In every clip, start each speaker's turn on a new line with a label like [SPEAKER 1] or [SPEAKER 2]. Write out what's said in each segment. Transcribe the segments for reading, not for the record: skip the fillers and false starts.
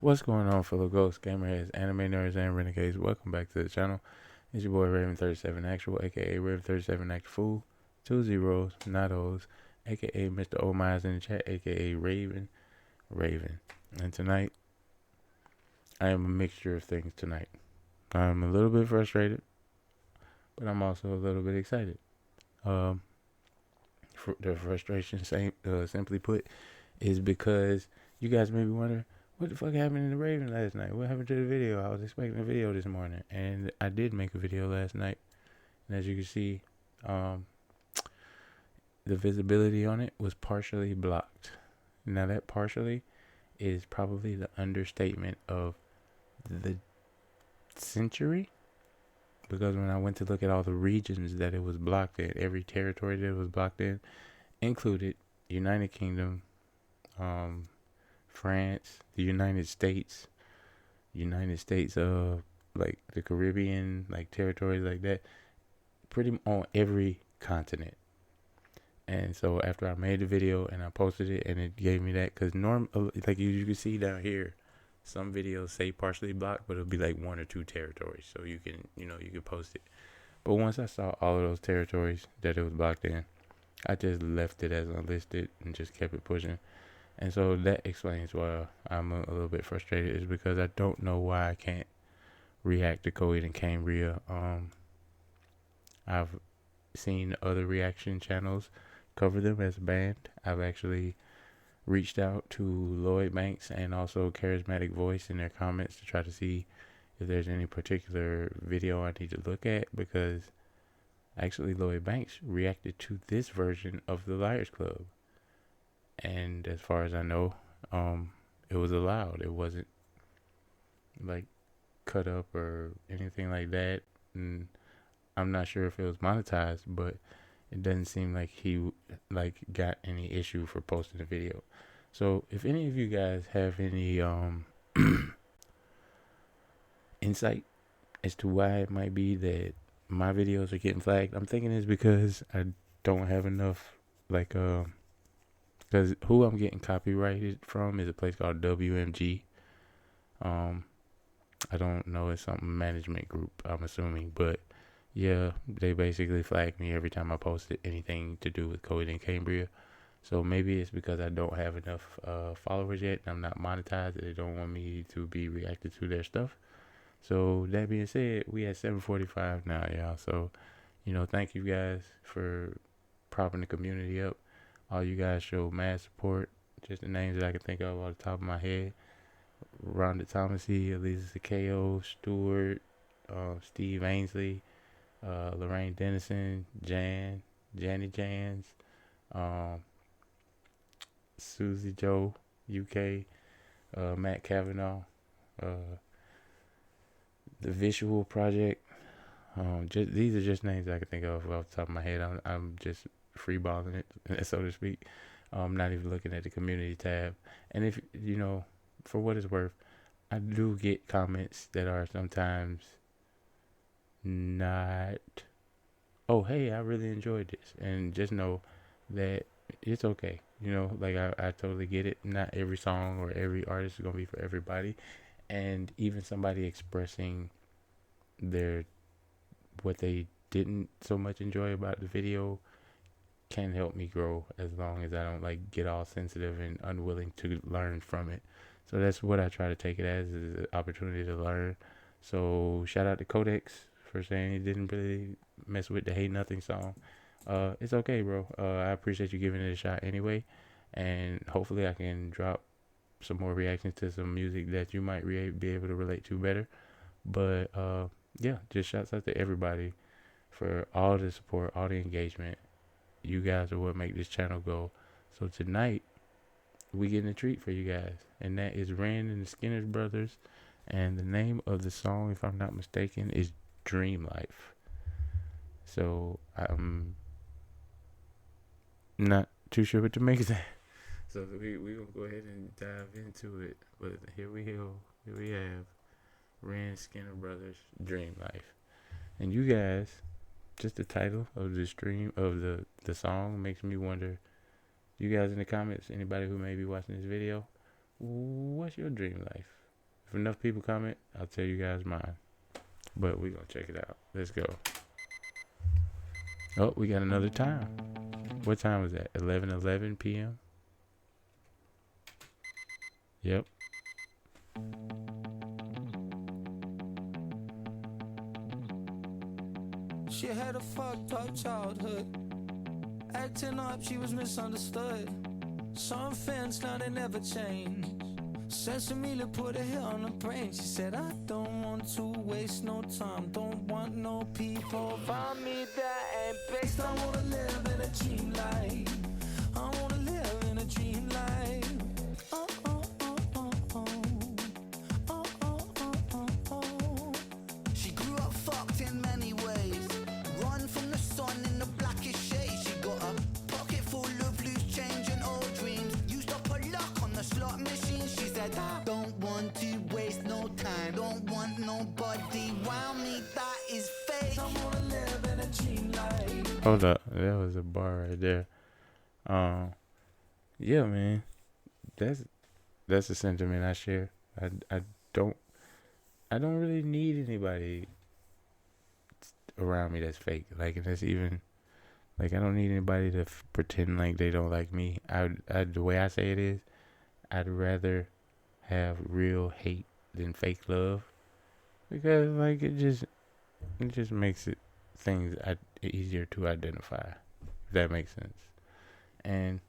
[SPEAKER 1] What's going on, fellow ghosts, gamerheads, anime nerds, and renegades? Welcome back to the channel. It's your boy Raven37 Actual, aka Raven37 Act Fool, 2 zeros, not O's, aka Mr. O Myers in the chat, aka Raven. And tonight, I am a mixture of things tonight. I'm a little bit frustrated, but I'm also a little bit excited. The frustration, simply put, is because you guys may be wondering, what the fuck happened in the Raven last night? What happened to the video? I was expecting a video this morning, and I did make a video last night. And as you can see, the visibility on it was partially blocked. Now that partially is probably the understatement of the century, because when I went to look at all the regions that it was blocked in, every territory that it was blocked in, included United Kingdom, France, the United States of like the Caribbean, like territories like that, pretty on every continent. And so after I made the video and I posted it, and it gave me that, because like you can see down here, some videos say partially blocked, but it'll be like one or two territories, so you can post it. But once I saw all of those territories that it was blocked in, I just left it as unlisted and just kept it pushing. And so that explains why I'm a little bit frustrated, is because I don't know why I can't react to Coed and Cambria. I've seen other reaction channels cover them as a band. I've actually reached out to Lloyd Banks and also Charismatic Voice in their comments to try to see if there's any particular video I need to look at, because actually Lloyd Banks reacted to this version of the Liars Club. And as far as I know, it was allowed. It wasn't like cut up or anything like that. And I'm not sure if it was monetized, but it doesn't seem like he got any issue for posting the video. So if any of you guys have any insight as to why it might be that my videos are getting flagged, I'm thinking it's because I don't have enough because who I'm getting copyrighted from is a place called WMG. I don't know, it's something management group, I'm assuming, but yeah, they basically flag me every time I posted anything to do with Coed and Cambria. So maybe it's because I don't have enough followers yet, and I'm not monetized, and they don't want me to be reacted to their stuff. So that being said, we at 7:45 now, y'all. So thank you guys for propping the community up. All you guys show mad support. Just the names that I can think of off the top of my head: Rhonda Thomasy, Elisa Ko, Stewart, Steve Ainsley, Lorraine Dennison, Janny Jans, um, Susie Joe, UK, Matt Kavanaugh, uh, the Visual Project. These are just names I can think of off the top of my head. I'm just freeballing it, so to speak. I'm not even looking at the community tab. And if for what it's worth, I do get comments that are sometimes not, oh hey, I really enjoyed this, and just know that it's okay. Like I totally get it. Not every song or every artist is gonna be for everybody, and even somebody expressing their what they didn't so much enjoy about the video can help me grow, as long as I don't get all sensitive and unwilling to learn from it. So that's what I try to take it as, is an opportunity to learn. So shout out to Codex for saying he didn't really mess with the Hate Nothing song. It's okay, bro. I appreciate you giving it a shot anyway, and hopefully I can drop some more reactions to some music that you might be able to relate to better. But yeah, just shouts out to everybody for all the support, all the engagement. You guys are what make this channel go. So tonight we getting a treat for you guys, and that is Ren and the Skinner Brothers, and the name of the song, if I'm not mistaken, is Dream Life. So I'm not too sure what to make of that. So we gonna go ahead and dive into it. But here we go. Here we have Ren Skinner Brothers, Dream Life. And you guys, just the title of the stream of the song makes me wonder, you guys in the comments, anybody who may be watching this video, what's your dream life? If enough people comment, I'll tell you guys mine. But we're gonna check it out. Let's go. Oh, we got another time. What time was that? 11:11 p.m. Yep.
[SPEAKER 2] She had a fucked up childhood. Acting up, she was misunderstood. Some fans, now they never change. Sesame put a hit on her brain. She said, I don't want to waste no time. Don't want no people around me that ain't based. I wanna live in a dream life. I wanna live in a dream life. Oh, oh, oh, oh, oh. Oh, oh, oh, oh, oh. She grew up fucked in many ways. Run from the sun in the blackest shade. She got a pocket full of loose change and old dreams. Used up her luck on the slot machine. She said, I don't want to waste no time. Don't want nobody around me that is fake. I wanna live in a dream life.
[SPEAKER 1] Hold up, that was a bar right there. Yeah, man, that's a sentiment I share. I don't I don't really need anybody around me that's fake. Like, and that's even like I don't need anybody to pretend like they don't like me. The way I say it is, I'd rather have real hate than fake love, because like it just makes it things easier to identify, if that makes sense. And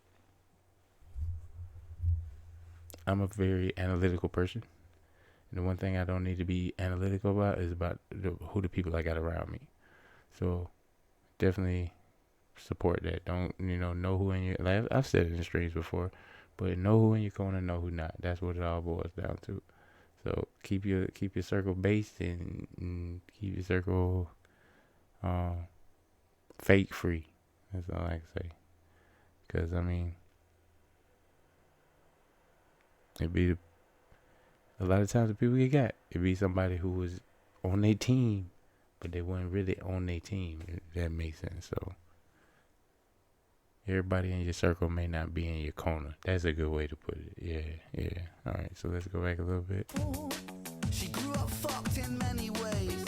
[SPEAKER 1] I'm a very analytical person. And the one thing I don't need to be analytical about is about who the people I got around me. So definitely support that. Don't know who in your life. I've said it in streams before, but know who in your corner, know who not. That's what it all boils down to. So keep your circle based, and keep your circle fake free. That's all I can say. Because I mean, it'd be a lot of times the people you got, it'd be somebody who was on their team, but they weren't really on their team. If that makes sense. So everybody in your circle may not be in your corner. That's a good way to put it. Yeah. All right, so let's go back a little bit.
[SPEAKER 2] She grew up fucked in many ways.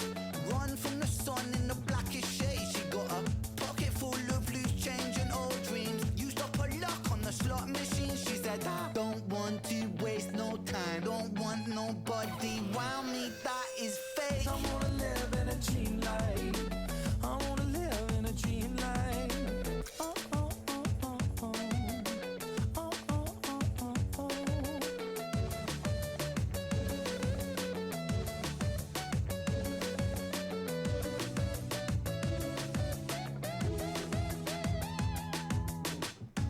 [SPEAKER 2] Run from the sun in the blackest shade. She got a pocket full of loose change and old dreams. Used up her luck on the slot machine. She said, I don't want to waste no time. Don't want nobody around me that is fake. I wanna live in a dream life. I wanna live in a dream life. Oh, oh, oh, oh, oh. Oh, oh, oh, oh, oh.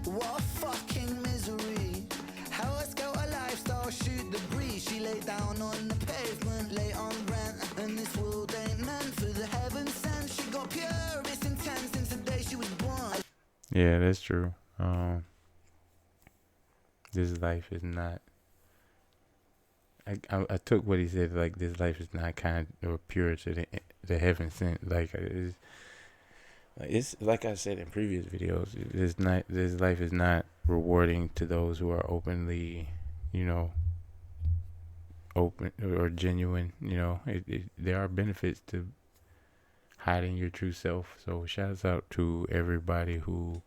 [SPEAKER 2] What a fucking misery. How I scout a lifestyle, shoot the breeze. She lay down on the pavement, lay on rent. And this world ain't meant for the heaven sent. She got purest intent since the day she was born.
[SPEAKER 1] Yeah, that's true. This life is not. I took what he said, like this life is not kind or pure to the heaven sent. It's like I said in previous videos. This life is not rewarding to those who are openly, open or genuine. There are benefits to hiding your true self. So shouts out to everybody who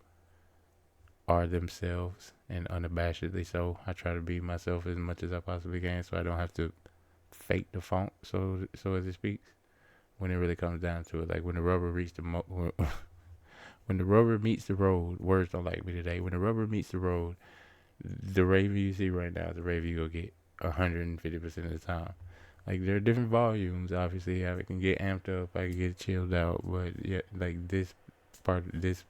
[SPEAKER 1] are themselves and unabashedly so. I try to be myself as much as I possibly can, so I don't have to fake the funk. So as it speaks, when it really comes down to it, like when the rubber meets the when the rubber meets the road. Words don't like me today. When the rubber meets the road, the Raven you see right now is the Raven you go get 150% of the time. Like there are different volumes. Obviously, I can get amped up, I can get chilled out, but yeah, like this part,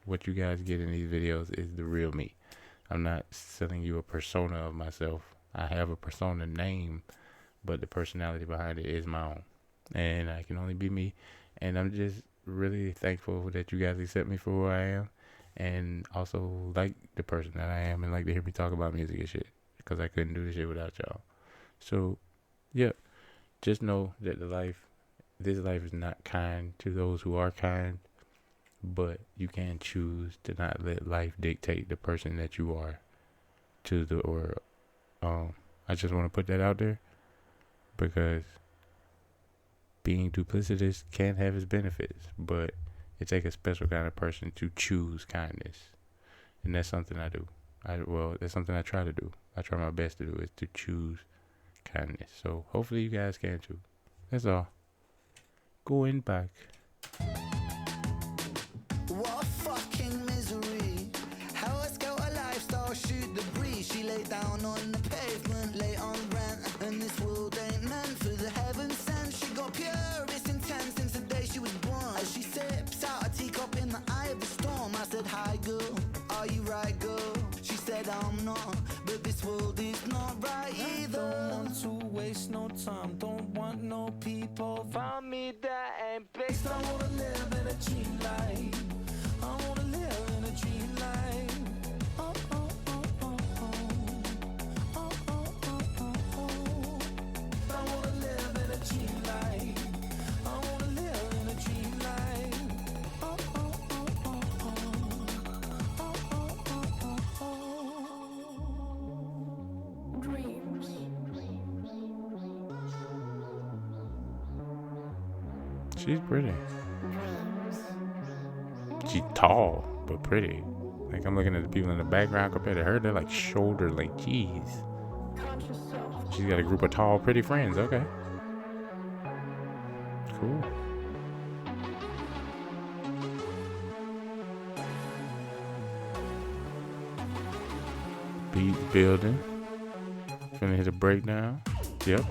[SPEAKER 1] what you guys get in these videos is the real me. I'm not selling you a persona of myself. I have a persona name, but the personality behind it is my own, and I can only be me. And I'm just really thankful that you guys accept me for who I am, and also like the person that I am, and like to hear me talk about music and shit, because I couldn't do this shit without y'all. So yeah, just know that this life is not kind to those who are kind, but you can choose to not let life dictate the person that you are I just want to put that out there. because being duplicitous can have its benefits, but it takes a special kind of person to choose kindness, and that's something I do. That's something I try to do. I try my best to do is to choose kindness. So hopefully you guys can too. That's all. Going back.
[SPEAKER 2] What fucking misery. How a scout a lifestyle shoot the breeze. She lay down on the pavement, lay on rent. And this world ain't meant for the heaven sent. She got purest intent since the day she was born. As she sips out a teacup in the eye of the storm, I said, hi girl, are you right girl? She said, I'm not, but this world is not right either. Don't want to waste no time, don't want no people around me that ain't based. I wanna live in a dream life. I wanna live in a dream life. Oh, oh, oh, oh, oh. Oh, oh, oh, oh, oh. I wanna live in a dream life. I wanna live in a dream life. Oh, oh, oh, oh, oh. Oh, oh, oh, oh, oh. Dreams.
[SPEAKER 1] She's pretty. She's tall, but pretty. Like, I'm looking at the people in the background compared to her. They're like shoulder, like, jeez. She's got a group of tall, pretty friends. Okay. Cool. Beat building. Finna hit a breakdown. Yep.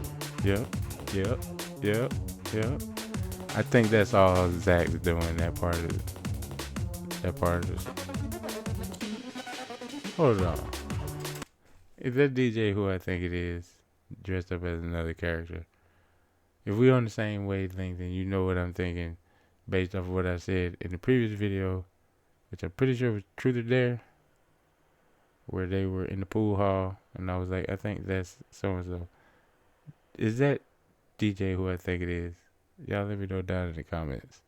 [SPEAKER 1] I think that's all Zach's doing, that part of this. Hold on. Is that DJ who I think it is, dressed up as another character? If we're on the same wavelength, then you know what I'm thinking based off of what I said in the previous video, which I'm pretty sure was Truth or Dare, where they were in the pool hall, and I was like, I think that's so-and-so. Is that DJ who I think it is? Y'all let me know down in the comments.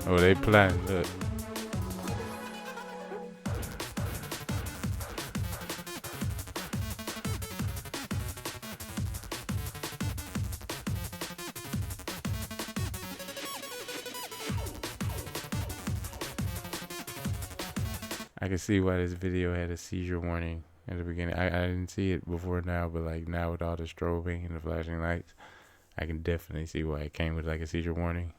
[SPEAKER 1] Oh, they plotting. Look. I can see why this video had a seizure warning at the beginning. I didn't see it before now, but like now with all the strobing and the flashing lights, I can definitely see why it came with like a seizure warning.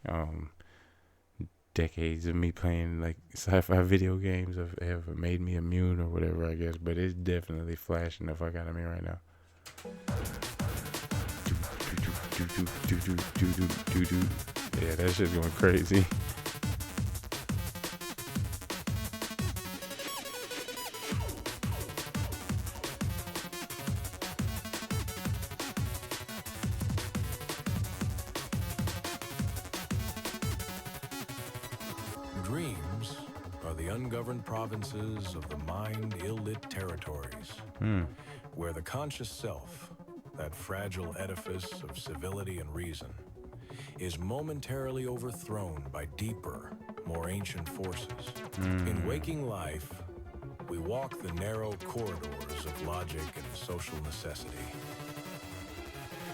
[SPEAKER 1] Decades of me playing like sci-fi video games have made me immune or whatever, I guess, but it's definitely flashing the fuck out of me right now. Yeah, that shit's going crazy.
[SPEAKER 3] Dreams are the ungoverned provinces of the mind ill-lit territories, where the conscious self, that fragile edifice of civility and reason, is momentarily overthrown by deeper, more ancient forces. In waking life, we walk the narrow corridors of logic and social necessity.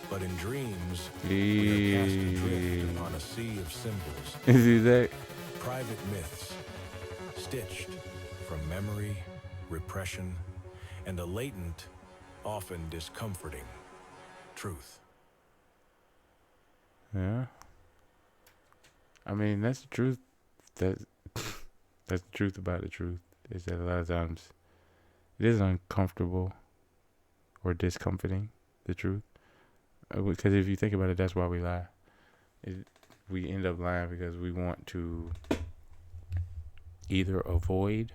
[SPEAKER 3] But in dreams, we are cast adrift upon a sea of symbols.
[SPEAKER 1] Is that?
[SPEAKER 3] Private myths, stitched from memory, repression, and a latent, often discomforting, truth.
[SPEAKER 1] Yeah. I mean, that's the truth. That's the truth about the truth. Is that a lot of times it is uncomfortable or discomforting, the truth. Because if you think about it, that's why we lie. We end up lying because we want to either avoid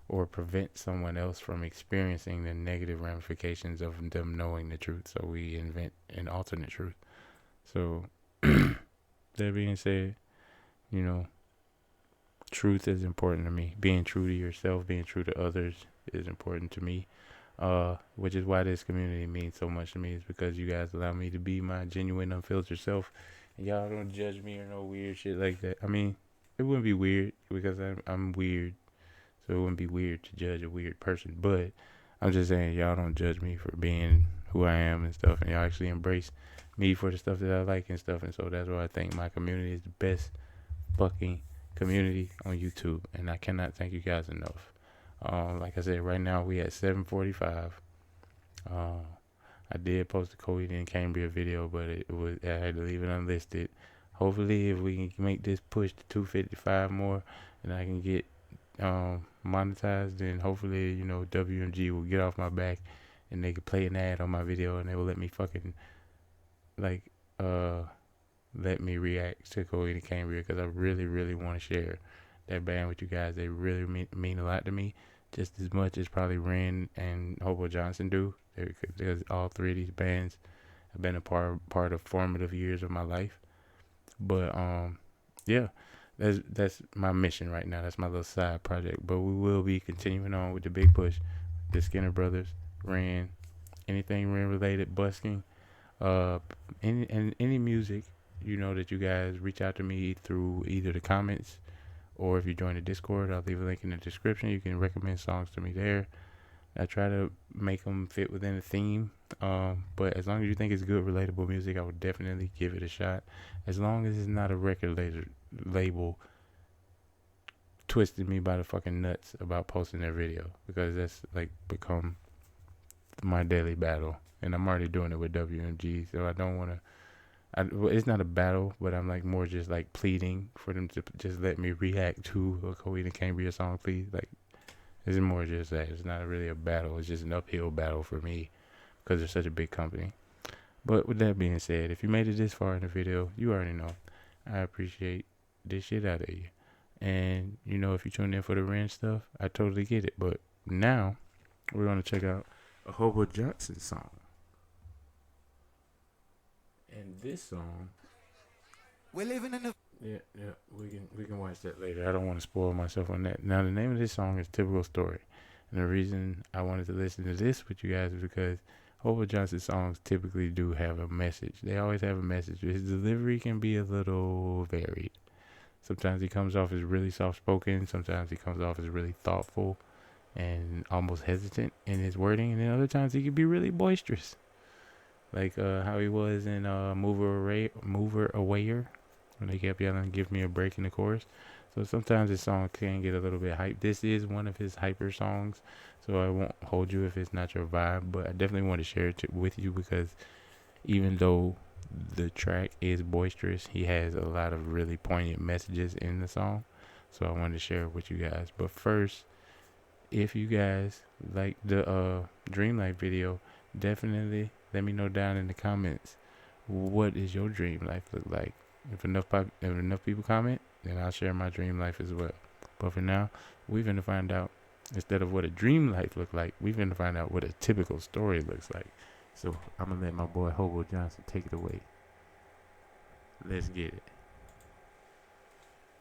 [SPEAKER 1] or prevent someone else from experiencing the negative ramifications of them knowing the truth. So we invent an alternate truth. So that being said, you know, truth is important to me. Being true to yourself, being true to others is important to me. Which is why this community means so much to me, is because you guys allow me to be my genuine, unfiltered self Y'all don't judge me or no weird shit like that. I mean, it wouldn't be weird because I'm weird, so it wouldn't be weird to judge a weird person. But I'm just saying, y'all don't judge me for being who I am and stuff, and y'all actually embrace me for the stuff that I like and stuff. And so that's why I think my community is the best fucking community on YouTube, and I cannot thank you guys enough. Like I said, right now we at 7:45. Uh, I did post a Coheed and Cambria video, but I had to leave it unlisted. Hopefully, if we can make this push to 255 more, and I can get monetized, then hopefully, WMG will get off my back, and they can play an ad on my video, and they will let me fucking like uh let me react to Coheed and Cambria, because I really, really want to share that band with you guys. They really mean a lot to me, just as much as probably Ren and Hobo Johnson do. Because all three of these bands have been a part of formative years of my life. But yeah, that's my mission right now. That's my little side project. But we will be continuing on with the big push. The Skinner Brothers, Ren, anything Ren related, busking, any music, that you guys reach out to me through either the comments, or if you join the Discord, I'll leave a link in the description. You can recommend songs to me there. I try to make them fit within the theme, but as long as you think it's good, relatable music, I would definitely give it a shot. As long as it's not a record label twisting me by the fucking nuts about posting their video, because that's like become my daily battle, and I'm already doing it with WMG, so I don't want to. Well, it's not a battle, but I'm like more just like pleading for them to just let me react to a Coheed and Cambria song, please. Like, it's more just that. It's not really a battle. It's just an uphill battle for me because they're such a big company. But with that being said, if you made it this far in the video, you already know I appreciate this shit out of you. And, if you tune in for the Ren stuff, I totally get it. But now, we're going to check out a Hobo Johnson song. And this song,
[SPEAKER 2] We're living in the
[SPEAKER 1] yeah, we can watch that later. I don't want to spoil myself on that. Now, the name of this song is Typical Story, and the reason I wanted to listen to this with you guys is because Hobo Johnson's songs typically do have a message. They always have a message. His delivery can be a little varied. Sometimes he comes off as really soft-spoken. Sometimes he comes off as really thoughtful and almost hesitant in his wording, and then other times he can be really boisterous, like how he was in Mover Awayer, when they kept yelling, "Give me a break" in the chorus. So sometimes this song can get a little bit hype. This is one of his hyper songs, so I won't hold you if it's not your vibe, but I definitely want to share it with you, because even though the track is boisterous, he has a lot of really poignant messages in the song, so I wanted to share it with you guys. But first, if you guys like the Dreamlight video, definitely let me know down in the comments, what does your dream life look like? If enough people comment, then I'll share my dream life as well. But for now, we're going to find out, instead of what a dream life look like, we're going to find out what a typical story looks like. So I'm going to let my boy Hobo Johnson take it away. Let's get it.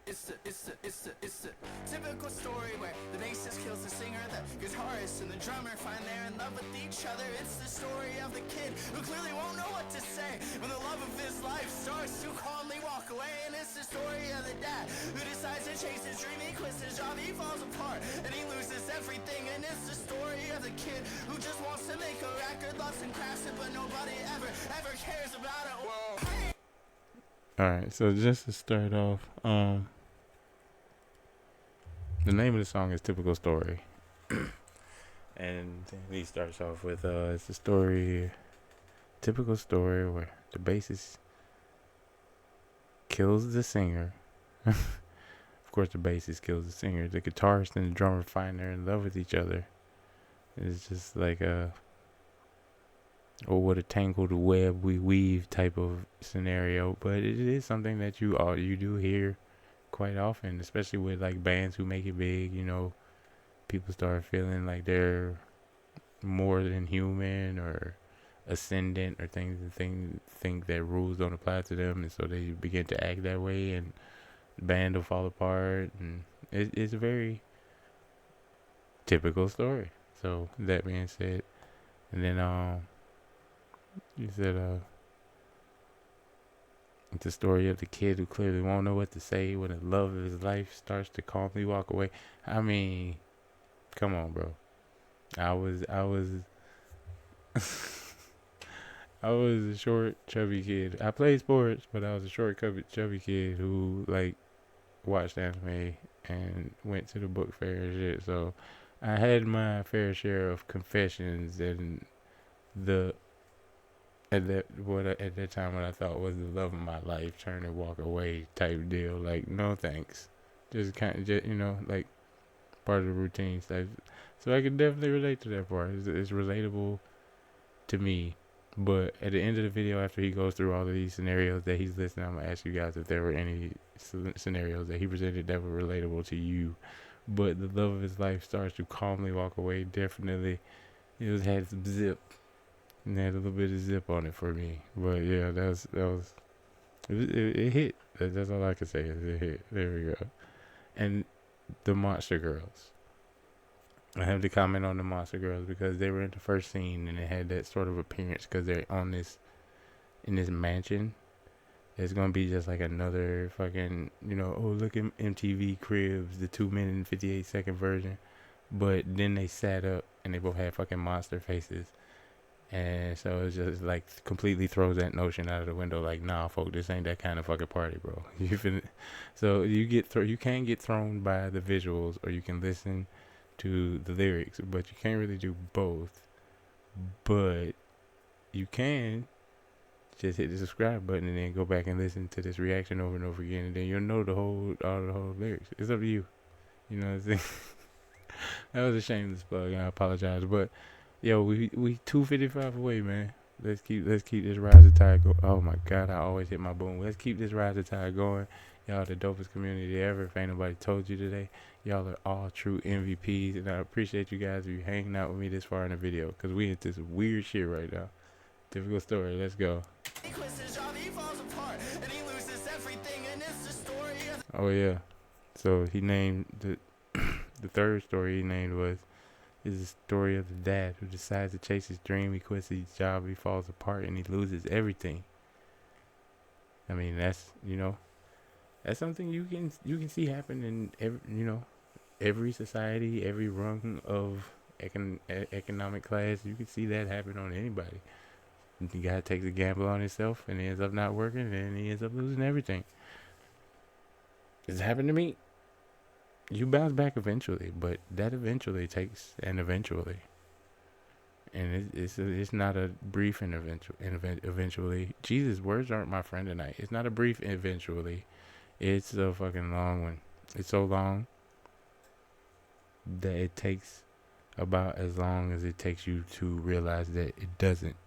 [SPEAKER 2] It's the typical story where the bassist kills the singer, the guitarist and the drummer find they're in love with each other. It's the story of the kid who clearly won't know what to say when the love of his life starts to calmly walk away. And it's the story of the dad who decides to chase his dream. He quits his job, he falls apart, and he loses everything. And it's the story of the kid who just wants to make a record, loves and crafts it, but nobody ever cares about it. Whoa.
[SPEAKER 1] Alright, so just to start off, the name of the song is Typical Story. And he starts off with, it's a story, typical story where the bassist kills the singer. Of course, the bassist kills the singer. The guitarist and the drummer find they're in love with each other. It's just like what a tangled web we weave type of scenario. But it is something that you do hear quite often, especially with like bands who make it big. People start feeling like they're more than human or ascendant, or think that rules don't apply to them, and so they begin to act that way, and the band will fall apart, and it's a very typical story. So that being said, and then you said It's the story of the kid who clearly won't know what to say when the love of his life starts to calmly walk away. I mean, come on, bro. I was I was a short, chubby kid. I played sports, but I was a short, chubby kid who like watched anime and went to the book fair and shit. So I had my fair share of confessions and the at that time what I thought was the love of my life turn and walk away type deal. Like no thanks, just kind of just like part of the routine stuff. So I can definitely relate to that part. It's relatable to me. But at the end of the video, after he goes through all of these scenarios that he's listing, I'm gonna ask you guys if there were any scenarios that he presented that were relatable to you. But the love of his life starts to calmly walk away. Definitely, it had some zip and had a little bit of zip on it for me. But yeah, it hit. That's all I can say is it hit. There we go. And the monster girls. I have to comment on the monster girls because they were in the first scene and it had that sort of appearance because they're on this in this mansion. It's gonna be just like another fucking oh look at MTV Cribs, the 2 minute and 58-second version. But then they sat up and they both had fucking monster faces, and so it's just like completely throws that notion out of the window. Like nah, folk, this ain't that kind of fucking party, bro. So you can get thrown by the visuals or you can listen to the lyrics, but you can't really do both. But you can just hit the subscribe button and then go back and listen to this reaction over and over again, and then you'll know all the whole lyrics. It's up to you. You know what I'm saying? That was a shameless plug, and I apologize. But yo, we 255 away, man. Let's keep this rise of tide go. Oh my God, I always hit my boom. Let's keep this rise of tide going. Y'all the dopest community ever. If ain't nobody told you today, y'all are all true MVPs, and I appreciate you guys if you hanging out with me this far in the video, because we into some weird shit right now. Typical story. Let's go. Oh yeah. So he named the third story he named is the story of the dad who decides to chase his dream. He quits his job, he falls apart, and he loses everything. I mean, that's that's something you can see happen in every society, every rung of economic class. You can see that happen on anybody. The guy takes a gamble on himself and ends up not working, and he ends up losing everything. It's happened to me. You bounce back eventually, but that eventually takes an eventually, and it's not a brief and eventually. Jesus' words aren't my friend tonight. It's not a brief eventually. It's a fucking long one. It's so long that it takes about as long as it takes you to realize that it doesn't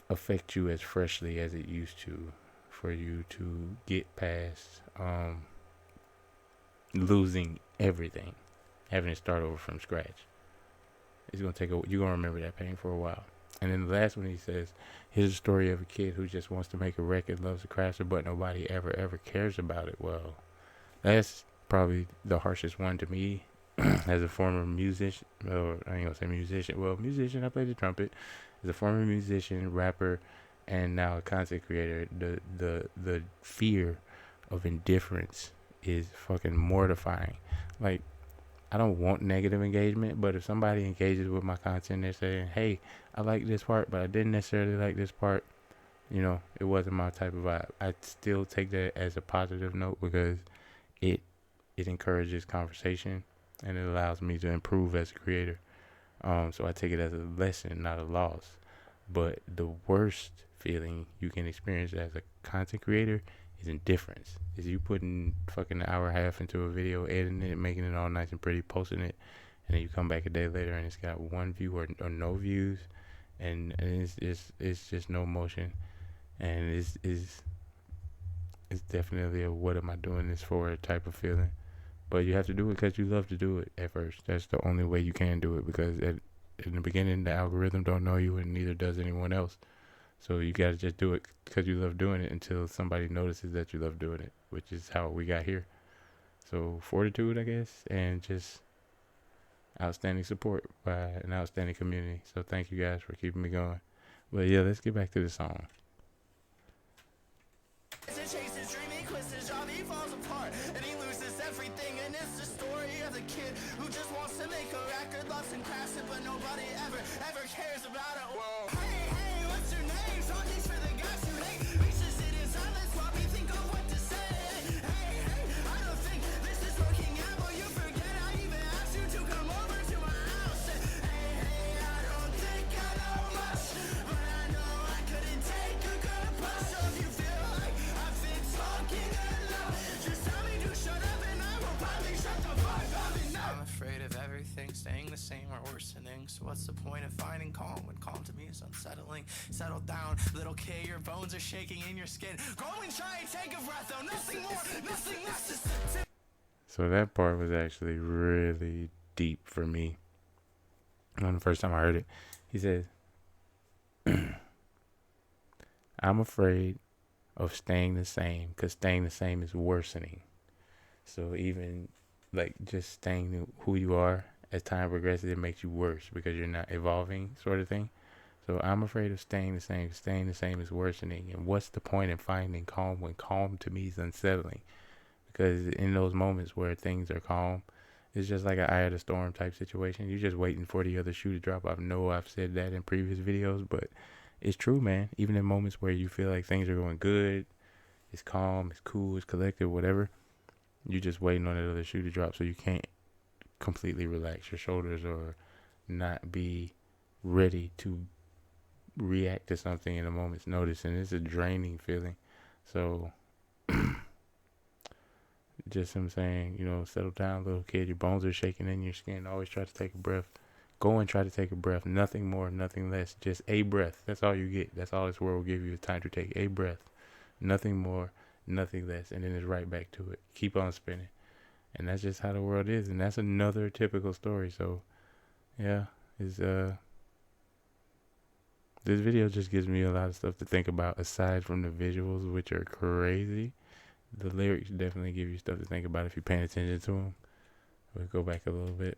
[SPEAKER 1] affect you as freshly as it used to, for you to get past losing everything, having to start over from scratch. It's gonna take you're gonna remember that pain for a while. And then the last one, he says, here's a story of a kid who just wants to make a record, loves to crash it, but nobody ever cares about it. Well, that's probably the harshest one to me. As a former musician, or I ain't gonna say musician, well, musician, I play the trumpet. As a former musician, rapper, and now a content creator, the fear of indifference is fucking mortifying. Like, I don't want negative engagement, but if somebody engages with my content, they're saying, hey, I like this part, but I didn't necessarily like this part, it wasn't my type of vibe. I still take that as a positive note because it encourages conversation and it allows me to improve as a creator. So I take it as a lesson, not a loss. But the worst feeling you can experience as a content creator is indifference. Is you putting fucking an hour and a half into a video, editing it, making it all nice and pretty, posting it, and then you come back a day later and it's got one view or no views, and it's just no motion, and it's definitely a what am I doing this for type of feeling. But you have to do it because you love to do it at first. That's the only way you can do it, because in the beginning the algorithm don't know you and neither does anyone else. So you got to just do it because you love doing it until somebody notices that you love doing it, which is how we got here. So fortitude, I guess, and just outstanding support by an outstanding community. So thank you guys for keeping me going. But yeah, let's get back to the song.
[SPEAKER 2] Chases dream, he quits his job, he falls apart, and he loses everything. And it's the story of the kid who just wants to make a record, loves and crafts it, but nobody ever cares about it. Whoa. Hey, what's your name? Songs for the guys who hate. Reaches it in silence while we think of what to say. Hey, I don't think this is working out, but you forget I even asked you to come over to my house. Hey, I don't think I know much, but I know I couldn't take a good push. So if you feel like I've been talking enough, just tell me to shut up and I will probably shut the fuck up. I'm afraid of everything staying the same or worsening. So what's the point of finding calm when calm to me is unsettling? Settle down, little kid, your bones are shaking in your skin. Go and try and take a breath, though. Nothing more, nothing less.
[SPEAKER 1] So that part was actually really deep for me. On the first time I heard it, he says, I'm afraid of staying the same because staying the same is worsening. So even like just staying who you are, as time progresses, it makes you worse because you're not evolving, sort of thing. So I'm afraid of staying the same. Staying the same is worsening. And what's the point in finding calm when calm to me is unsettling? Because in those moments where things are calm, it's just like an eye of the storm type situation. You're just waiting for the other shoe to drop. I know I've said that in previous videos, but it's true, man. Even in moments where you feel like things are going good, it's calm, it's cool, it's collected, whatever, you're just waiting on that other shoe to drop, so you can't completely relax your shoulders or not be ready to react to something in a moment's notice. And it's a draining feeling. So just him saying, you know, settle down, little kid, your bones are shaking in your skin, always try to take a breath. Go and try to take a breath. Nothing more, nothing less. Just a breath. That's all you get. That's all this world will give you is time to take a breath. Nothing more, nothing less. And then it's right back to it. Keep on spinning. And that's just how the world is. And that's another typical story. So yeah, this video just gives me a lot of stuff to think about aside from the visuals, which are crazy. The lyrics definitely give you stuff to think about if you're paying attention to them. We'll go back a little bit.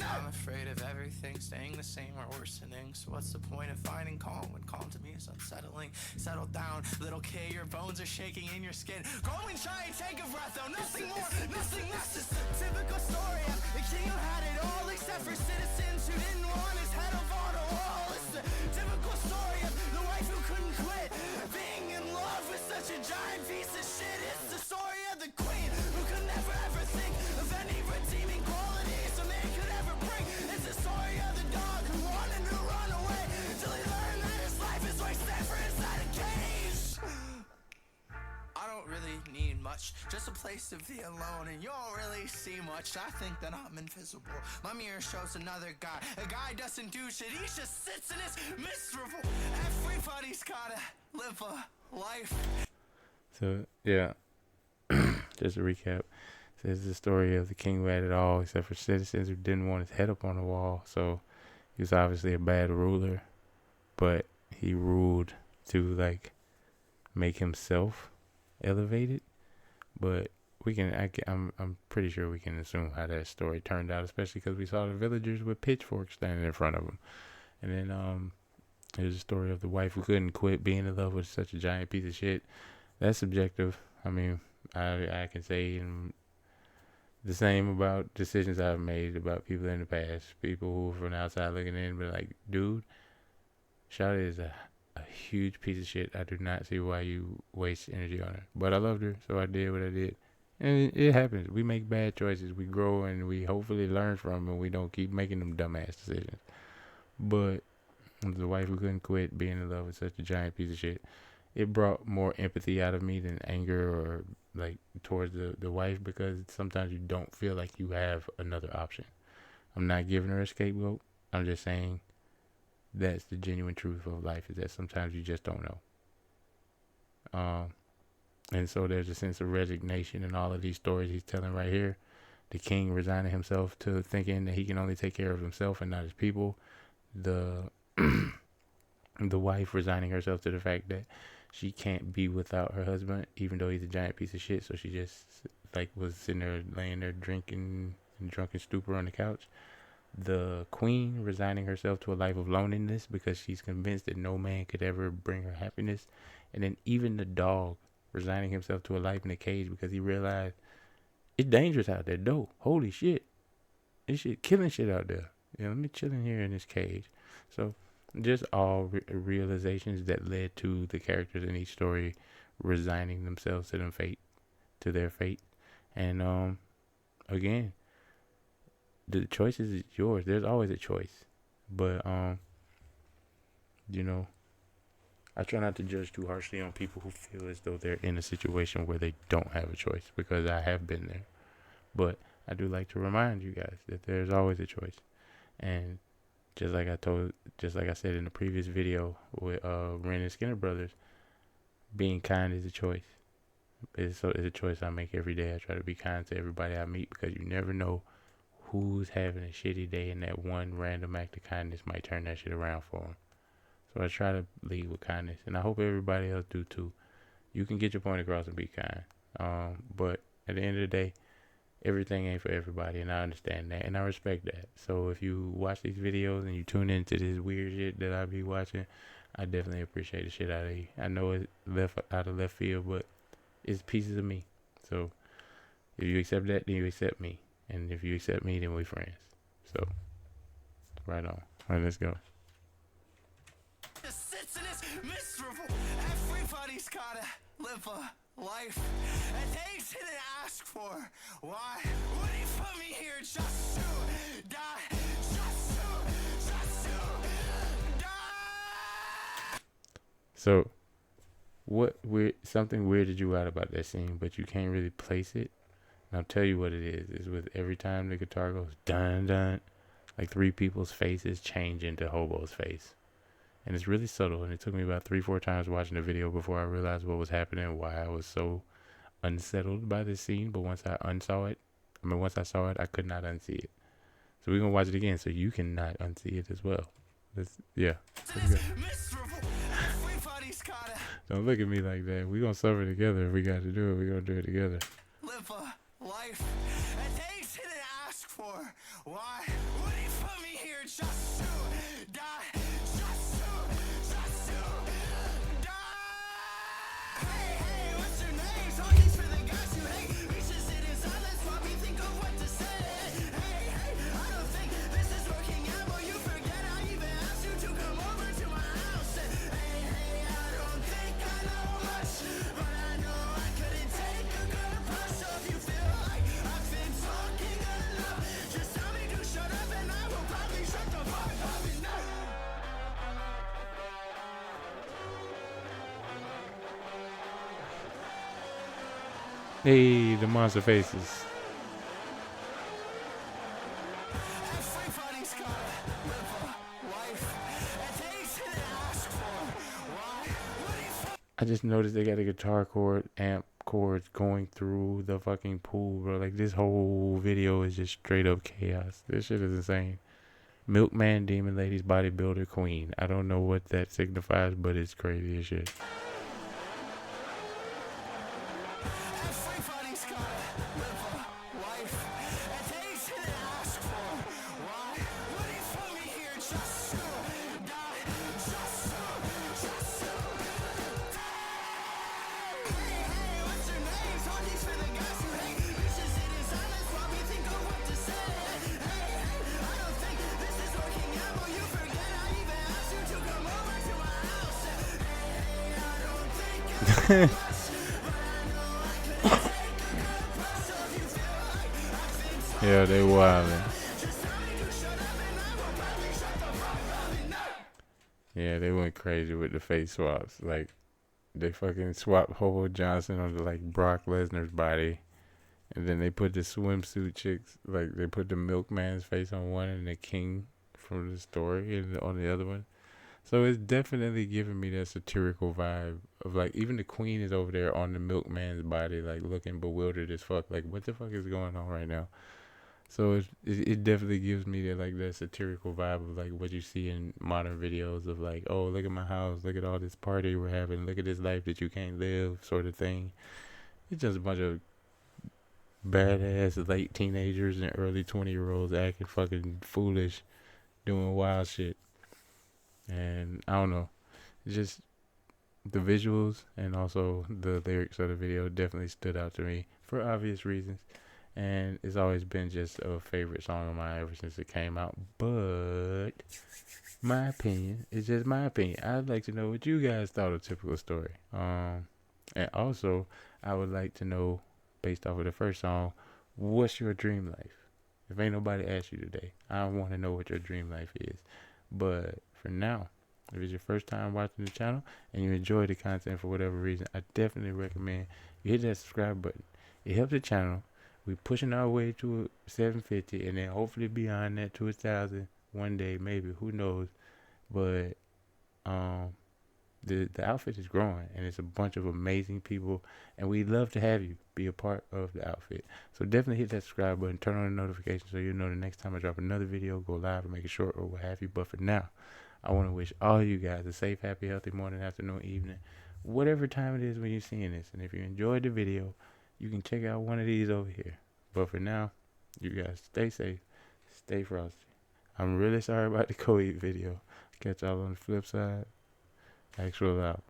[SPEAKER 2] I'm afraid of everything staying the same or worsening. So what's the point of finding calm when calm to me is unsettling? Settle down, little kid, your bones are shaking in your skin. Go and try and take a breath, though. Nothing more, nothing less. It's the typical story of the king who had it all, except for citizens who didn't want his head up on a wall. It's the typical story of the wife who couldn't quit being in love with such a giant piece of shit. It's the story of the queen who could never ever think of any redeeming qualities a man could ever bring. It's the story of the dog who wanted to run away till he learned that his life is like safer inside a cage. I don't really need much, just a place to be alone, and you don't really see much. I think that I'm invisible. My mirror shows another guy. A guy doesn't do shit, he just sits and is miserable. Everybody's gotta live a life.
[SPEAKER 1] So yeah, just to recap, says the story of the king who had it all except for citizens who didn't want his head up on the wall. So he was obviously a bad ruler, but he ruled to like make himself elevated. But I'm pretty sure we can assume how that story turned out, especially because we saw the villagers with pitchforks standing in front of him. And then there's a story of the wife who couldn't quit being in love with such a giant piece of shit. That's subjective. I mean, I can say the same about decisions I've made about people in the past. People who from the outside looking in, but like, dude, Shawty is a huge piece of shit. I do not see why you waste energy on her. But I loved her, so I did what I did. And it happens. We make bad choices. We grow and we hopefully learn from them, and we don't keep making them dumbass decisions. But the wife who couldn't quit being in love with such a giant piece of shit, it brought more empathy out of me than anger or like towards the wife, because sometimes you don't feel like you have another option. I'm not giving her a scapegoat. I'm just saying that's the genuine truth of life, is that sometimes you just don't know. And so there's a sense of resignation in all of these stories he's telling right here. The king resigning himself to thinking that he can only take care of himself and not his people. The wife resigning herself to the fact that she can't be without her husband, even though he's a giant piece of shit. So she just like was sitting there laying there drinking in drunken stupor on the couch. the queen resigning herself to a life of loneliness because she's convinced that no man could ever bring her happiness, and then even the dog resigning himself to a life in a cage because he realized it's dangerous out there. Though, holy shit, this shit killing shit out there. Let me chill in here in this cage. So just all realizations that led to the characters in each story resigning themselves to their fate. And again, the choice is yours. There's always a choice, but I try not to judge too harshly on people who feel as though they're in a situation where they don't have a choice, because I have been there. But I do like to remind you guys that there's always a choice. And just like I said in the previous video with Ren and Skinner Brothers, being kind is a choice. It's a choice I make every day. I try to be kind to everybody I meet, because you never know who's having a shitty day, and that one random act of kindness might turn that shit around for them. So I try to lead with kindness, and I hope everybody else do too. You can get your point across and be kind. But at the end of the day, everything ain't for everybody, and I understand that, and I respect that. So if you watch these videos and you tune into this weird shit that I be watching, I definitely appreciate the shit out of you. I know it's out of left field, but it's pieces of me. So if you accept that, then you accept me. And if you accept me, then we friends. So, right on. All right, let's go.
[SPEAKER 2] Everybody's gotta live a life, and they didn't ask for. Why would he put me here just to die? Just to die.
[SPEAKER 1] So, something weirded you out about that scene, but you can't really place it. And I'll tell you what it is. It's with every time the guitar goes dun dun, like 3 people's faces change into Hobo's face. And it's really subtle, and it took me about 3-4 times watching the video before I realized what was happening and why I was so unsettled by this scene. But once I saw it, I could not unsee it. So we're gonna watch it again so you can not unsee it as well. Let's go. Don't look at me like that. We're gonna suffer together. If we got to do it, we're gonna do it together.
[SPEAKER 2] Live a life, and they didn't ask for. Why would he put me here just to die? Just to die. Hey, what's your name? All these for the guys who hate. We should sit in silence while we think of what to say. Hey, I don't think this is working out, but you forget I even asked you to come over to my house. Hey, I don't think I know much, but I know I couldn't take a good brush. So if you feel like I've been talking enough, just tell me to shut up and I will probably shut the fuck up enough.
[SPEAKER 1] Hey, the monster faces.
[SPEAKER 2] Everybody's gotta live a life, and they didn't ask for. Why would he?
[SPEAKER 1] I just noticed they got a guitar amp chords going through the fucking pool, bro. Like, this whole video is just straight up chaos. This shit is insane. Milkman, Demon Ladies, Bodybuilder, Queen. I don't know what that signifies, but it's crazy as shit.
[SPEAKER 2] Everybody's gotta live a life, and they didn't ask for. Why would he put me here just to die? Just to die. Hey, what's your name? All these for the guys who hate. We should sit in silence while we think of what to say. Hey, I don't think this is working out, but you forget I even asked you to come over to my house. Hey, I don't think I know much.
[SPEAKER 1] Yeah, they wildin'. Yeah, they went crazy with the face swaps. Like, they fucking swapped Hobo Johnson onto like Brock Lesnar's body, and then they put the swimsuit chicks, like they put the milkman's face on one and the king from the story on the other one. So it's definitely giving me that satirical vibe of, like, even the queen is over there on the milkman's body, like looking bewildered as fuck. Like, what the fuck is going on right now? So it definitely gives me that satirical vibe of like what you see in modern videos of like, oh, look at my house, look at all this party we're having, look at this life that you can't live, sort of thing. It's just a bunch of badass late teenagers and early 20-year-olds acting fucking foolish, doing wild shit. And I don't know, it's just the visuals and also the lyrics of the video definitely stood out to me for obvious reasons. And it's always been just a favorite song of mine ever since it came out. But my opinion is just my opinion. I'd like to know what you guys thought of Typical Story. And also, I would like to know, based off of the first song, what's your dream life? If ain't nobody asked you today, I want to know what your dream life is. But for now, if it's your first time watching the channel and you enjoy the content for whatever reason, I definitely recommend you hit that subscribe button. It helps the channel. We're pushing our way to 750 and then hopefully beyond that to 1,000 one day, maybe, who knows. But the outfit is growing and it's a bunch of amazing people and we'd love to have you be a part of the outfit. So definitely hit that subscribe button, turn on the notifications so you know the next time I drop another video, go live or make it short or what have you. But for now, I want to wish all you guys a safe, happy, healthy morning, afternoon, evening, whatever time it is when you're seeing this. And if you enjoyed the video, you can check out one of these over here. But for now, you guys stay safe, stay frosty. I'm really sorry about the COVID video. Catch y'all on the flip side. Actual out.